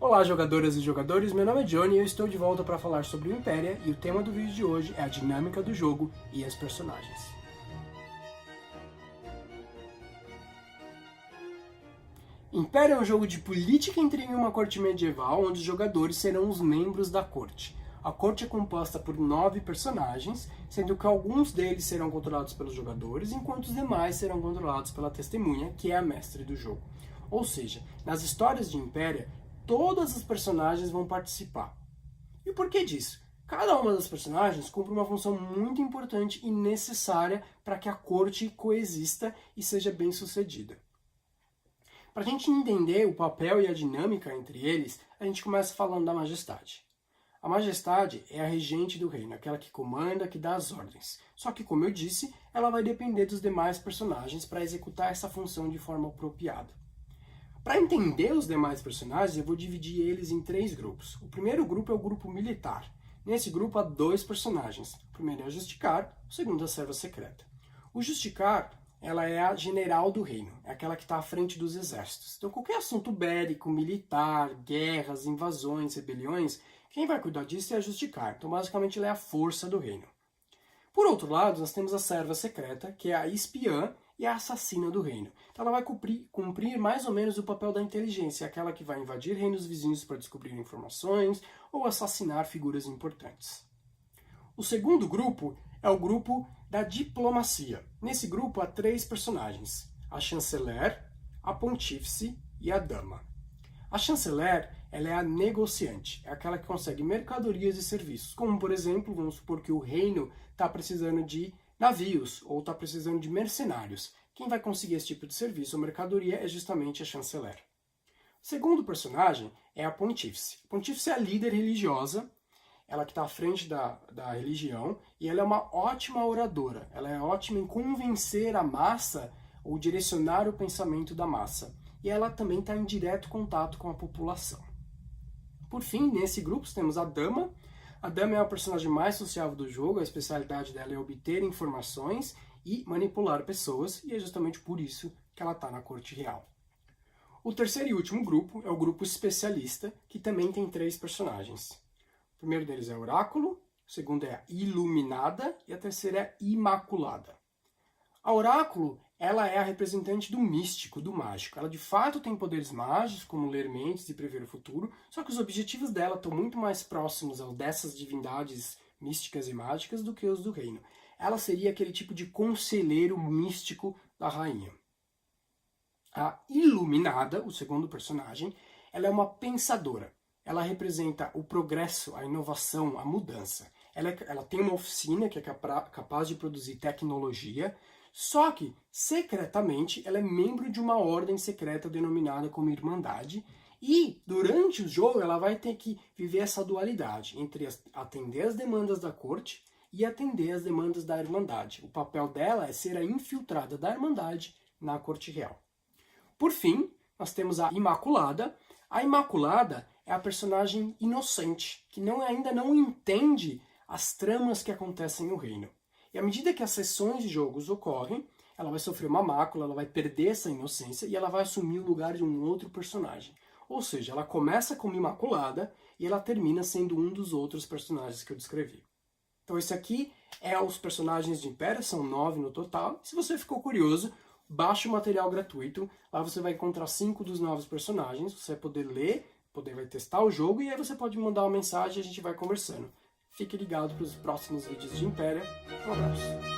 Olá, jogadoras e jogadores, meu nome é Johnny e eu estou de volta para falar sobre o Impéria e o tema do vídeo de hoje é a dinâmica do jogo e as personagens. Império é um jogo de política e intriga em uma corte medieval onde os jogadores serão os membros da corte. A corte é composta por 9 personagens, sendo que alguns deles serão controlados pelos jogadores, enquanto os demais serão controlados pela testemunha, que é a mestre do jogo. Ou seja, nas histórias de Impéria, todas as personagens vão participar. E o porquê disso? Cada uma das personagens cumpre uma função muito importante e necessária para que a corte coexista e seja bem sucedida. Para a gente entender o papel e a dinâmica entre eles, a gente começa falando da Majestade. A Majestade é a regente do reino, aquela que comanda, que dá as ordens. Só que, como eu disse, ela vai depender dos demais personagens para executar essa função de forma apropriada. Para entender os demais personagens, eu vou dividir eles em 3 grupos. O primeiro grupo é o grupo militar. Nesse grupo há 2 personagens. O primeiro é a Justicar, o segundo é a Serva Secreta. O Justicar, ela é a general do reino, é aquela que está à frente dos exércitos. Então qualquer assunto bélico, militar, guerras, invasões, rebeliões, quem vai cuidar disso é a Justicar. Então basicamente ela é a força do reino. Por outro lado, nós temos a Serva Secreta, que é a espiã e a assassina do reino. Então ela vai cumprir mais ou menos o papel da inteligência, aquela que vai invadir reinos vizinhos para descobrir informações ou assassinar figuras importantes. O segundo grupo é o grupo da diplomacia. Nesse grupo há 3 personagens, a chanceler, a pontífice e a dama. A chanceler, ela é a negociante, é aquela que consegue mercadorias e serviços, como por exemplo, vamos supor que o reino está precisando de navios ou está precisando de mercenários. Quem vai conseguir esse tipo de serviço ou mercadoria é justamente a chanceler. O segundo personagem é a pontífice. A pontífice é a líder religiosa, ela que está à frente da religião, e ela é uma ótima oradora. Ela é ótima em convencer a massa ou direcionar o pensamento da massa. E ela também está em direto contato com a população. Por fim, nesse grupo temos a dama. A dama é a personagem mais sociável do jogo, a especialidade dela é obter informações e manipular pessoas, e é justamente por isso que ela está na corte real. O terceiro e último grupo é o grupo especialista, que também tem 3 personagens. O primeiro deles é o Oráculo, o segundo é a Iluminada e a terceira é a Imaculada. A Oráculo, ela é a representante do místico, do mágico. Ela de fato tem poderes mágicos, como ler mentes e prever o futuro, só que os objetivos dela estão muito mais próximos aos dessas divindades místicas e mágicas do que os do reino. Ela seria aquele tipo de conselheiro místico da rainha. A Iluminada, o segundo personagem, ela é uma pensadora. Ela representa o progresso, a inovação, a mudança. Ela tem uma oficina que é capaz de produzir tecnologia, só que, secretamente, ela é membro de uma ordem secreta denominada como Irmandade, e, durante o jogo, ela vai ter que viver essa dualidade entre atender as demandas da corte e atender as demandas da Irmandade. O papel dela é ser a infiltrada da Irmandade na corte real. Por fim, nós temos a Imaculada. A Imaculada é a personagem inocente, que ainda não entende as tramas que acontecem no reino. E à medida que as sessões de jogos ocorrem, ela vai sofrer uma mácula, ela vai perder essa inocência e ela vai assumir o lugar de um outro personagem. Ou seja, ela começa como Imaculada e ela termina sendo um dos outros personagens que eu descrevi. Então esse aqui é os personagens de Império, são 9 no total. Se você ficou curioso, baixe o material gratuito, lá você vai encontrar 5 dos 9 personagens, você vai poder ler, vai testar o jogo e aí você pode mandar uma mensagem e a gente vai conversando. Fique ligado para os próximos vídeos de Império. Um abraço.